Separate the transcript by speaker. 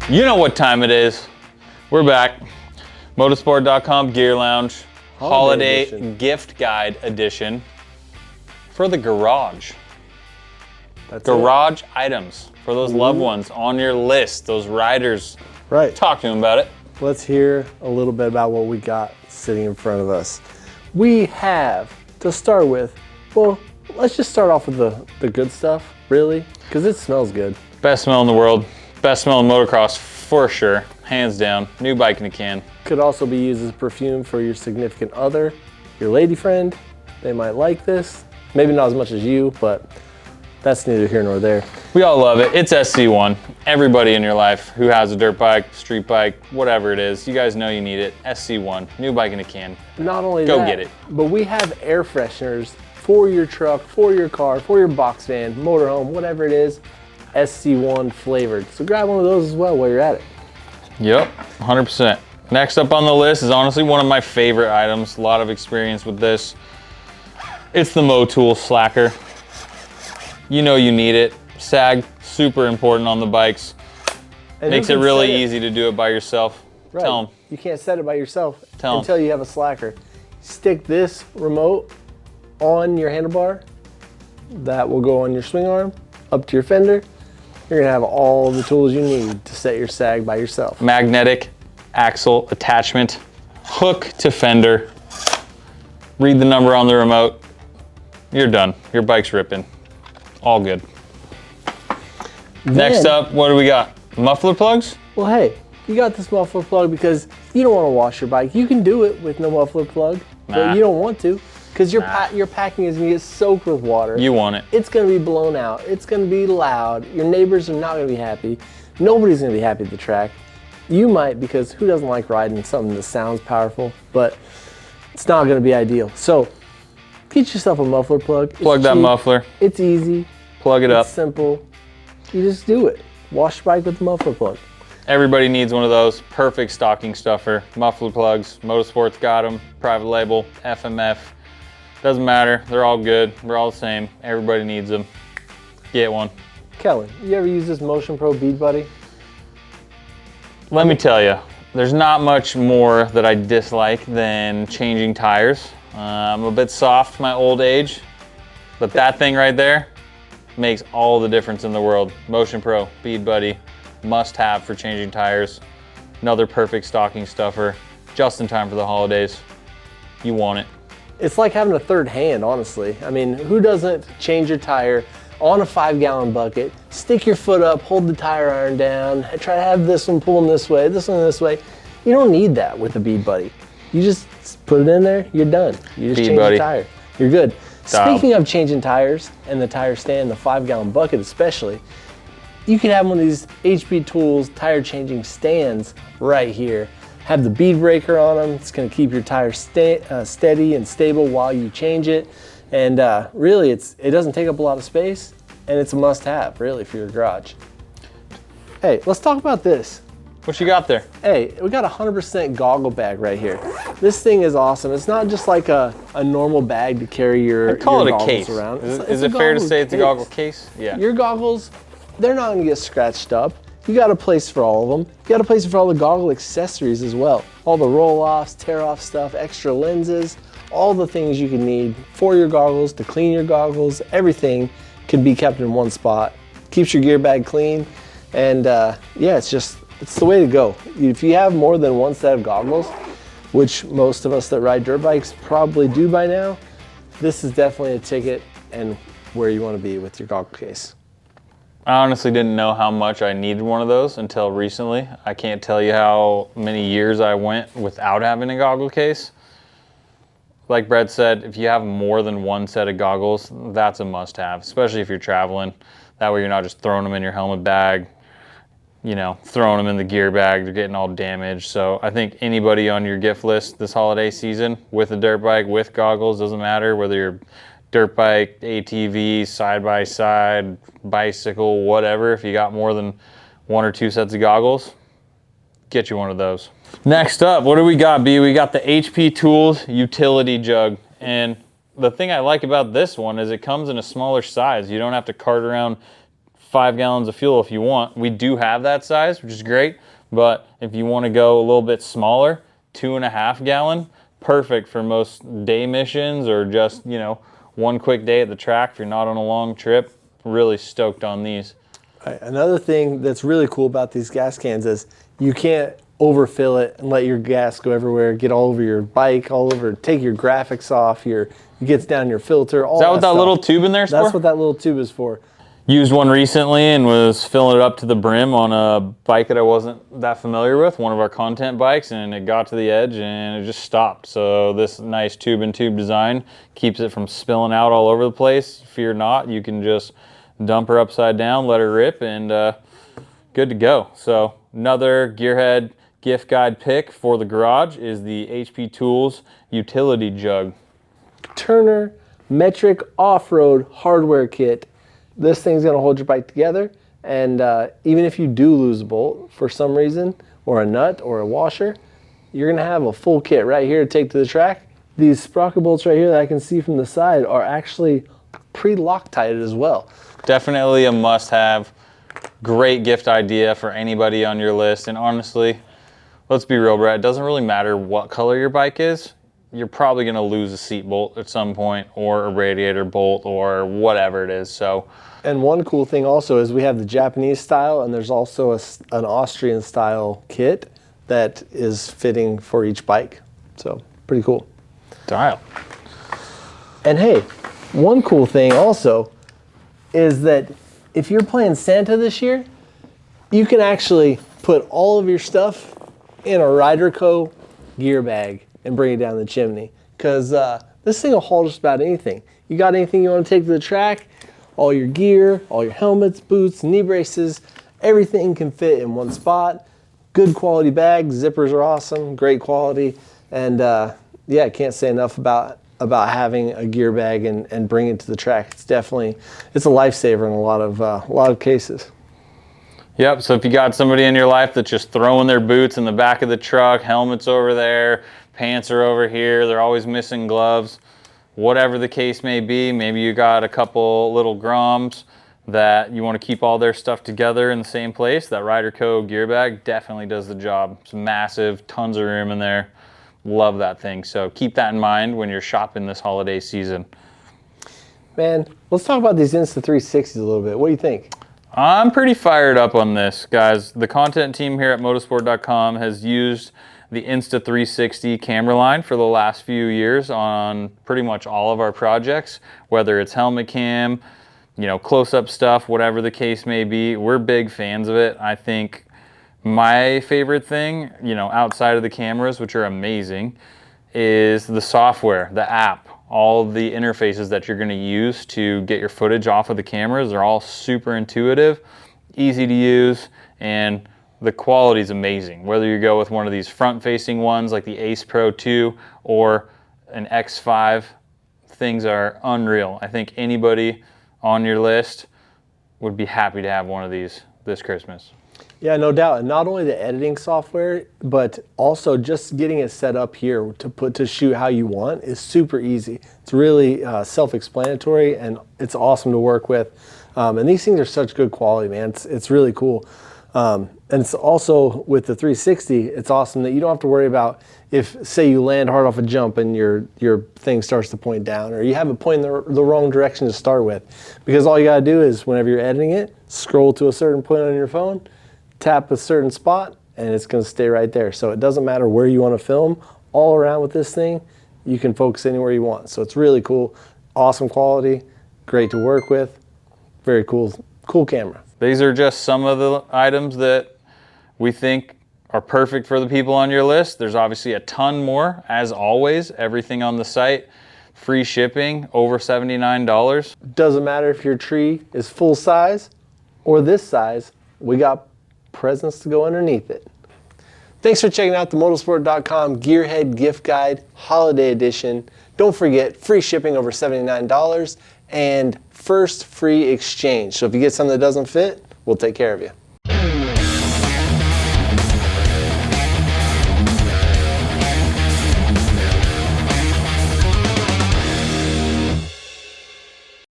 Speaker 1: You know what time it is. We're back. MotoSport.com Gear Lounge Holiday Gift Guide Edition for the garage.
Speaker 2: That's
Speaker 1: garage items for those loved ones on your list, those riders.
Speaker 2: Right.
Speaker 1: Talk to them about it.
Speaker 2: Let's hear a little bit about what we got sitting in front of us. We have, to start with, well, let's just start off with the good stuff, really, because it smells good.
Speaker 1: Best smell in the world. Best smell in motocross for sure. Hands down. New bike in a can.
Speaker 2: Could also be used as perfume for your significant other, your lady friend. They might like this. Maybe not as much as you, but that's neither here nor there.
Speaker 1: We all love it. It's SC1. Everybody in your life who has a dirt bike, street bike, whatever it is, you guys know you need it. SC1. New bike in a can.
Speaker 2: Not only
Speaker 1: Go
Speaker 2: that,
Speaker 1: get it.
Speaker 2: but we have air fresheners for your truck, for your car, for your box van, motorhome, whatever it is. SC1 flavored. So grab one of those as well while you're at it.
Speaker 1: Yep, 100%. Next up on the list is honestly one of my favorite items. A lot of experience with this. It's the Moto Slacker. You know you need it. Sag, super important on the bikes.
Speaker 2: And
Speaker 1: makes it really easy to do it by yourself.
Speaker 2: Right.
Speaker 1: Tell them.
Speaker 2: You can't set it by yourself
Speaker 1: Tell
Speaker 2: until you have a slacker. Stick this remote on your handlebar. That will go on your swing arm, up to your fender. You're gonna have all the tools you need to set your sag by yourself.
Speaker 1: Magnetic axle attachment, hook to fender. Read the number on the remote. You're done. Your bike's ripping. All good. Next up, what do we got? Muffler plugs?
Speaker 2: Well, hey, you got this muffler plug because you don't want to wash your bike. You can do it with no muffler plug, but you don't want to because your packing is going to get soaked with water.
Speaker 1: You want it.
Speaker 2: It's going to be blown out. It's going to be loud. Your neighbors are not going to be happy. Nobody's going to be happy at the track. You might, because who doesn't like riding something that sounds powerful, but it's not going to be ideal. So get yourself a muffler plug.
Speaker 1: Plug that muffler.
Speaker 2: It's easy.
Speaker 1: Plug it up.
Speaker 2: It's simple. You just do it. Wash your bike with the muffler plug.
Speaker 1: Everybody needs one of those. Perfect stocking stuffer. Muffler plugs. Motorsport's got them. Private label. FMF. Doesn't matter. They're all good. They're all the same. Everybody needs them. Get one.
Speaker 2: Kellen, you ever use this Motion Pro Bead Buddy?
Speaker 1: Let me tell you, there's not much more that I dislike than changing tires. I'm a bit soft my old age, but that thing right there makes all the difference in the world. Motion Pro Bead Buddy, must have for changing tires. Another perfect stocking stuffer, just in time for the holidays. You want it.
Speaker 2: It's like having a third hand, honestly. I mean, who doesn't change your tire on a 5-gallon bucket, stick your foot up, hold the tire iron down, try to have this one pulling this way, this one this way. You don't need that with the Bead Buddy. You just put it in there, you're done. You just change the tire. You're good. Speaking of changing tires and the tire stand, the 5-gallon bucket especially, you can have one of these HP Tools tire changing stands right here. Have the bead breaker on them. It's going to keep your tire steady and stable while you change it. And really, it doesn't take up a lot of space, and it's a must-have, really, for your garage. Hey, let's talk about this.
Speaker 1: What you got there?
Speaker 2: Hey, we got a 100% goggle bag right here. This thing is awesome. It's not just like a normal bag to carry your goggles around.
Speaker 1: Is it fair to say it's a goggle case? Yeah.
Speaker 2: Your goggles, they're not going to get scratched up. You got a place for all of them. You got a place for all the goggle accessories as well. All the roll-offs, tear-off stuff, extra lenses, all the things you can need for your goggles, to clean your goggles. Everything can be kept in one spot. Keeps your gear bag clean. And yeah, it's the way to go. If you have more than one set of goggles, which most of us that ride dirt bikes probably do by now, this is definitely a ticket and where you want to be with your goggle case.
Speaker 1: I honestly didn't know how much I needed one of those until recently. I can't tell you how many years I went without having a goggle case. Like Brett said, if you have more than one set of goggles, that's a must-have, especially if you're traveling. That way you're not just throwing them in your helmet bag, you know, throwing them in the gear bag, they're getting all damaged. So I think anybody on your gift list this holiday season with a dirt bike, with goggles, doesn't matter whether you're dirt bike, ATV, side-by-side, bicycle, whatever. If you got more than one or two sets of goggles, get you one of those. Next up, what do we got, B? We got the HP Tools utility jug. And the thing I like about this one is it comes in a smaller size. You don't have to cart around 5 gallons of fuel if you want. We do have that size, which is great. But if you want to go a little bit smaller, 2.5 gallon, perfect for most day missions or just, you know, one quick day at the track if you're not on a long trip. Really stoked on these.
Speaker 2: Right. Another thing that's really cool about these gas cans is you can't overfill it and let your gas go everywhere, get all over your bike, all over, take your graphics off, it gets down your filter, all that.
Speaker 1: Is that what that little tube in there is for?
Speaker 2: That's what that little tube is for.
Speaker 1: Used one recently and was filling it up to the brim on a bike that I wasn't that familiar with, one of our content bikes, and it got to the edge and it just stopped. So this nice tube and tube design keeps it from spilling out all over the place. Fear not, you can just dump her upside down, let her rip, and good to go. So another Gearhead gift guide pick for the garage is the HP Tools utility jug.
Speaker 2: Turner Metric Off-Road Hardware Kit. This thing's gonna hold your bike together, and even if you do lose a bolt for some reason, or a nut or a washer, you're gonna have a full kit right here to take to the track. These sprocket bolts right here that I can see from the side are actually pre-Loctited as well.
Speaker 1: Definitely a must-have. Great gift idea for anybody on your list. And honestly, let's be real, Brad, it doesn't really matter what color your bike is. You're probably gonna lose a seat bolt at some point, or a radiator bolt, or whatever it is. So.
Speaker 2: And one cool thing also is we have the Japanese style, and there's also an Austrian style kit that is fitting for each bike. So pretty cool.
Speaker 1: Dial.
Speaker 2: And hey, one cool thing also is that if you're playing Santa this year, you can actually put all of your stuff in a Ryder Co. gear bag and bring it down the chimney, because this thing will haul just about anything. You got anything you want to take to the track, all your gear, all your helmets, boots, knee braces, everything can fit in one spot. Good quality bag, zippers are awesome, great quality, and yeah, I can't say enough about having a gear bag and bring it to the track. It's a lifesaver in a lot of cases.
Speaker 1: Yep, so if you got somebody in your life that's just throwing their boots in the back of the truck, helmets over there, pants are over here, they're always missing gloves, whatever the case may be, maybe you got a couple little groms that you want to keep all their stuff together in the same place, that Ryder Co. gear bag definitely does the job. It's massive, tons of room in there. Love that thing. So keep that in mind when you're shopping this holiday season.
Speaker 2: Man, let's talk about these Insta360s a little bit. What do you think?
Speaker 1: I'm pretty fired up on this, guys. The content team here at MotoSport.com has used the Insta360 camera line for the last few years on pretty much all of our projects, whether it's helmet cam, you know, close-up stuff, whatever the case may be. We're big fans of it. I think my favorite thing, you know, outside of the cameras, which are amazing, is the software, the app, all the interfaces that you're going to use to get your footage off of the cameras. They're all super intuitive, easy to use, and the quality is amazing. Whether you go with one of these front-facing ones like the Ace Pro 2 or an X5, things are unreal. I think anybody on your list would be happy to have one of these this Christmas.
Speaker 2: Yeah, no doubt. And not only the editing software, but also just getting it set up here to shoot how you want is super easy. It's really self-explanatory, and it's awesome to work with. And these things are such good quality, man. It's really cool. And it's also with the 360, it's awesome that you don't have to worry about if, say, you land hard off a jump and your thing starts to point down, or you have it pointing the wrong direction to start with. Because all you got to do is, whenever you're editing it, scroll to a certain point on your phone, tap a certain spot, and it's going to stay right there. So it doesn't matter where you want to film. All around with this thing, you can focus anywhere you want. So it's really cool. Awesome quality, great to work with. Very cool camera.
Speaker 1: These are just some of the items that we think are perfect for the people on your list. There's obviously a ton more, as always. Everything on the site, free shipping, over $79.
Speaker 2: Doesn't matter if your tree is full size or this size, we got presents to go underneath it. Thanks for checking out the Motosport.com Gearhead Gift Guide Holiday Edition. Don't forget, free shipping over $79 and first free exchange. So if you get something that doesn't fit, we'll take care of you.